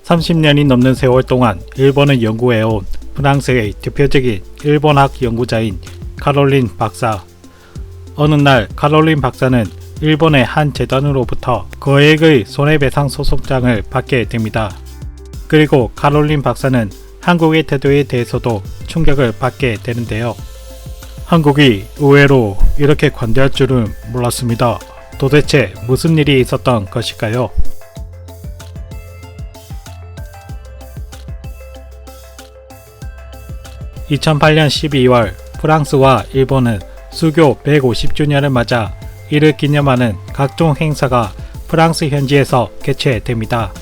30년이 넘는 세월 동안 일본을 연구해온 프랑스의 대표적인 일본학 연구자인 카롤린 박사. 어느 날 카롤린 박사는 일본의 한 재단으로부터 거액의 손해배상 소송장을 받게 됩니다. 그리고 카롤린 박사는 한국의 태도에 대해서도 충격을 받게 되는데요. 한국이 의외로 이렇게 관대할 줄은 몰랐습니다. 도대체 무슨 일이 있었던 것일까요? (2008년 12월) 프랑스와 일본은 수교 150주년을 맞아 이를 기념하는 각종 행사가 프랑스 현지에서 개최됩니다.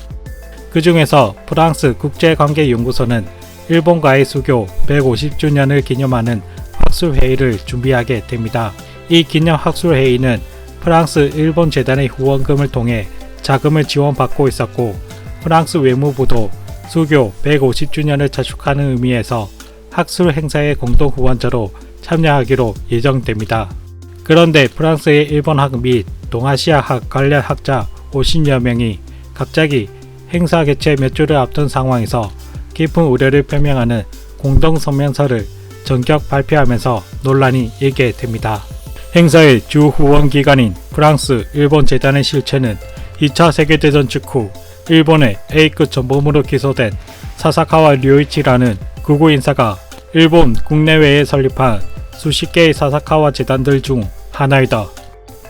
그 중에서 프랑스 국제관계연구소는 일본과의 수교 150주년을 기념하는 학술회의를 준비하게 됩니다. 이 기념 학술회의는 프랑스 일본 재단의 후원금을 통해 자금을 지원받고 있었고, 프랑스 외무부도 수교 150주년을 자축하는 의미에서 학술 행사의 공동 후원자로 참여하기로 예정됩니다. 그런데 프랑스의 일본학 및 동아시아학 관련 학자 50여 명이 갑자기 행사 개최 몇 주를 앞둔 상황에서 깊은 우려를 표명하는 공동 성명서를 전격 발표하면서 논란이 일게 됩니다. 행사의 주 후원 기관인 프랑스 일본 재단의 실체는 2차 세계대전 직후 일본의 A급 전범으로 기소된 사사카와 류이치라는 극우 인사가 일본 국내외에 설립한 수십 개의 사사카와 재단들 중 하나이다.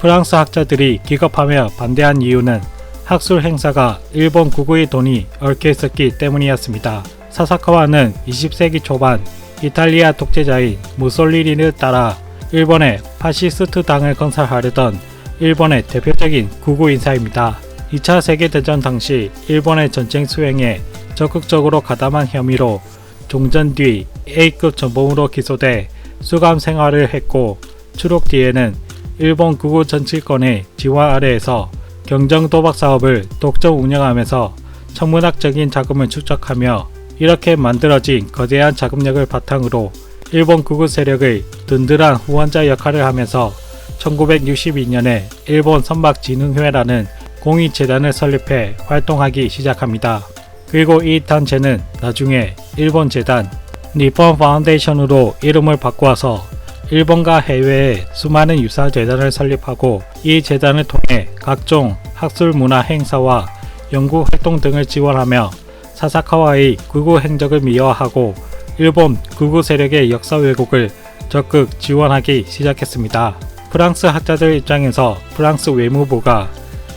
프랑스 학자들이 기겁하며 반대한 이유는 학술 행사가 일본 극우의 돈이 얽혀 있었기 때문이었습니다. 사사카와는 20세기 초반 이탈리아 독재자인 무솔리니를 따라 일본의 파시스트 당을 건설하려던 일본의 대표적인 극우 인사입니다. 2차 세계대전 당시 일본의 전쟁 수행에 적극적으로 가담한 혐의로 종전 뒤 A급 전범으로 기소돼 수감 생활을 했고, 추록 뒤에는 일본 극우 정치권의 지원 아래에서 경정 도박 사업을 독점 운영하면서 천문학적인 자금을 축적하며 이렇게 만들어진 거대한 자금력을 바탕으로 일본 극우 세력의 든든한 후원자 역할을 하면서 1962년에 일본 선박진흥회라는 공익재단을 설립해 활동하기 시작합니다. 그리고 이 단체는 나중에 일본 재단 니폰 파운데이션으로 이름을 바꾸어서 일본과 해외에 수많은 유사 재단을 설립하고, 이 재단을 통해 각종 학술 문화 행사와 연구 활동 등을 지원하며 사사카와의 극우 행적을 미화하고 일본 극우 세력의 역사 왜곡을 적극 지원하기 시작했습니다. 프랑스 학자들 입장에서 프랑스 외무부가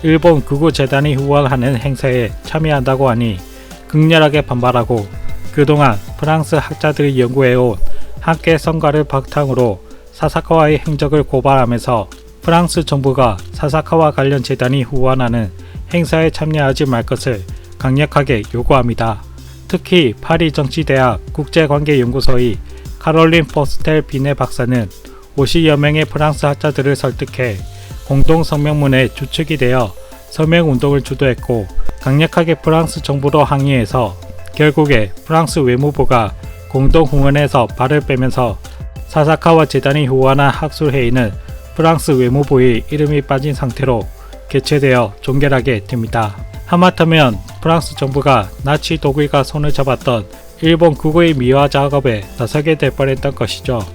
일본 극우 재단이 후원하는 행사에 참여한다고 하니 극렬하게 반발하고, 그동안 프랑스 학자들이 연구해온 학계 성과를 바탕으로 사사카와의 행적을 고발하면서 프랑스 정부가 사사카와 관련 재단이 후원하는 행사에 참여하지 말 것을 강력하게 요구합니다. 특히 파리 정치대학 국제관계연구소의 카롤린 포스텔 비네 박사는 50여 명의 프랑스 학자들을 설득해 공동 성명문의 주축이 되어 서명운동을 주도했고, 강력하게 프랑스 정부로 항의해서 결국에 프랑스 외무부가 공동 후원에서 발을 빼면서 사사카와 재단이 후원한 학술회의는 프랑스 외무부의 이름이 빠진 상태로 개최되어 종결하게 됩니다. 하마터면 프랑스 정부가 나치 독일과 손을 잡았던 일본 극우의 미화 작업에 나서게 될 뻔했던 것이죠.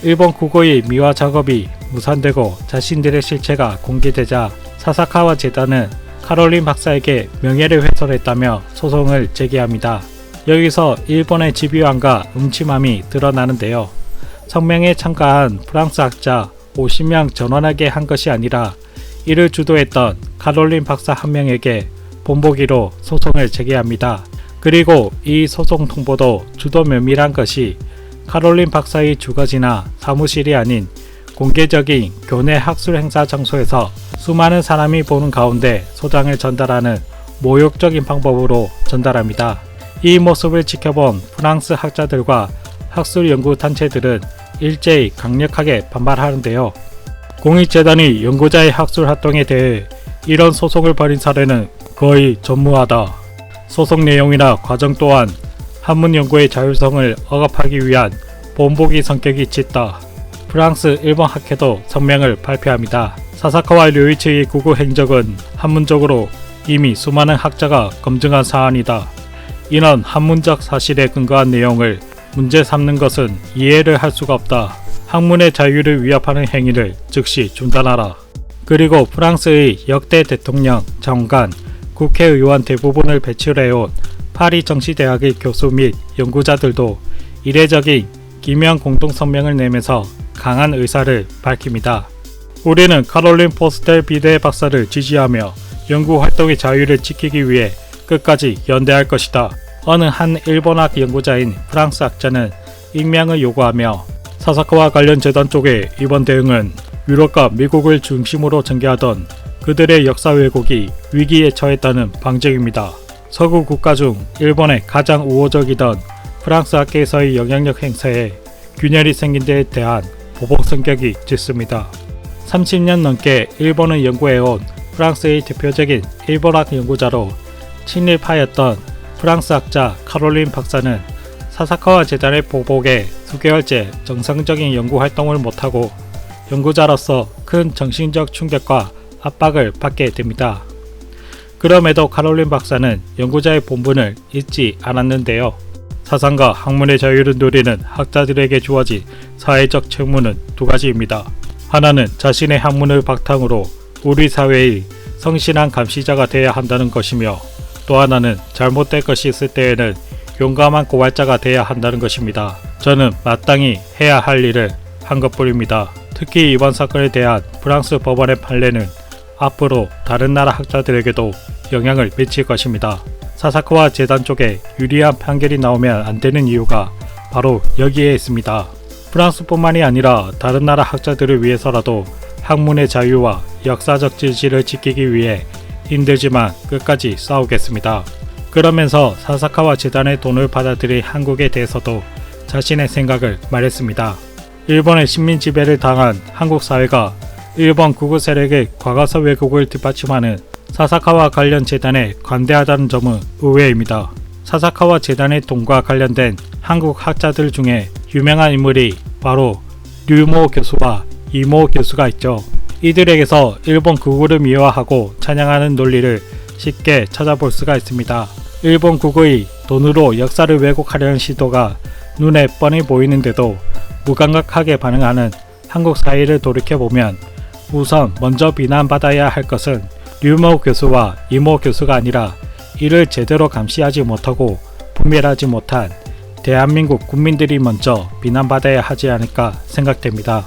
일본 극우의 미화 작업이 무산되고 자신들의 실체가 공개되자 사사카와 재단은 카롤린 박사에게 명예를 훼손했다며 소송을 제기합니다. 여기서 일본의 집요함과 음침함이 드러나는데요. 성명에 참가한 프랑스 학자 50명 전원에게 한 것이 아니라 이를 주도했던 카롤린 박사 한 명에게 본보기로 소송을 제기합니다. 그리고 이 소송 통보도 주도 면밀한 것이 카롤린 박사의 주거지나 사무실이 아닌 공개적인 교내 학술 행사 장소에서 수많은 사람이 보는 가운데 소장을 전달하는 모욕적인 방법으로 전달합니다. 이 모습을 지켜본 프랑스 학자들과 학술 연구 단체들은 일제히 강력하게 반발하는데요. 공익재단이 연구자의 학술 활동에 대해 이런 소송을 벌인 사례는 거의 전무하다. 소송 내용이나 과정 또한 한문 연구의 자율성을 억압하기 위한 본보기 성격이 짙다. 프랑스, 일본 학회도 성명을 발표합니다. 사사카와 류이치의 극우 행적은 한문적으로 이미 수많은 학자가 검증한 사안이다. 이런 학문적 사실에 근거한 내용을 문제 삼는 것은 이해를 할 수가 없다. 학문의 자유를 위협하는 행위를 즉시 중단하라. 그리고 프랑스의 역대 대통령, 장관, 국회의원 대부분을 배출해온 파리 정치대학의 교수 및 연구자들도 이례적인 기명 공동성명을 내면서 강한 의사를 밝힙니다. 우리는 카롤린 포스텔 비데 박사를 지지하며 연구활동의 자유를 지키기 위해 끝까지 연대할 것이다. 어느 한 일본학 연구자인 프랑스 학자는 익명을 요구하며 사사카와 관련 재단 쪽의 이번 대응은 유럽과 미국을 중심으로 전개하던 그들의 역사 왜곡이 위기에 처했다는 방증입니다. 서구 국가 중 일본의 가장 우호적이던 프랑스 학계에서의 영향력 행사에 균열이 생긴 데에 대한 보복 성격이 짙습니다. 30년 넘게 일본을 연구해온 프랑스의 대표적인 일본학 연구자로 친일파였던 프랑스 학자 카롤린 박사는 사사카와 재단의 보복에 수개월째 정상적인 연구 활동을 못하고 연구자로서 큰 정신적 충격과 압박을 받게 됩니다. 그럼에도 카롤린 박사는 연구자의 본분을 잊지 않았는데요. 사상과 학문의 자유를 누리는 학자들에게 주어진 사회적 책무는 두 가지입니다. 하나는 자신의 학문을 바탕으로 우리 사회의 성실한 감시자가 되어야 한다는 것이며, 또 하나는 잘못될 것이 있을 때에는 용감한 고발자가 되어야 한다는 것입니다. 저는 마땅히 해야 할 일을 한 것뿐입니다. 특히 이번 사건에 대한 프랑스 법원의 판례는 앞으로 다른 나라 학자들에게도 영향을 미칠 것입니다. 사사카와 재단 쪽에 유리한 판결이 나오면 안 되는 이유가 바로 여기에 있습니다. 프랑스뿐만이 아니라 다른 나라 학자들을 위해서라도 학문의 자유와 역사적 진실을 지키기 위해 힘들지만 끝까지 싸우겠습니다. 그러면서 사사카와 재단의 돈을 받아들인 한국에 대해서도 자신의 생각을 말했습니다. 일본의 식민 지배를 당한 한국 사회가 일본 극우 세력의 과거사 왜곡을 뒷받침하는 사사카와 관련 재단에 관대하다는 점은 의외입니다. 사사카와 재단의 돈과 관련된 한국 학자들 중에 유명한 인물이 바로 류모 교수와 이모 교수가 있죠. 이들에게서 일본 극우를 미화하고 찬양하는 논리를 쉽게 찾아볼 수가 있습니다. 일본 극우의 돈으로 역사를 왜곡하려는 시도가 눈에 뻔히 보이는데도 무감각하게 반응하는 한국 사회를 돌이켜보면 우선 먼저 비난받아야 할 것은 류모 교수와 이모 교수가 아니라 이를 제대로 감시하지 못하고 분별하지 못한 대한민국 국민들이 먼저 비난받아야 하지 않을까 생각됩니다.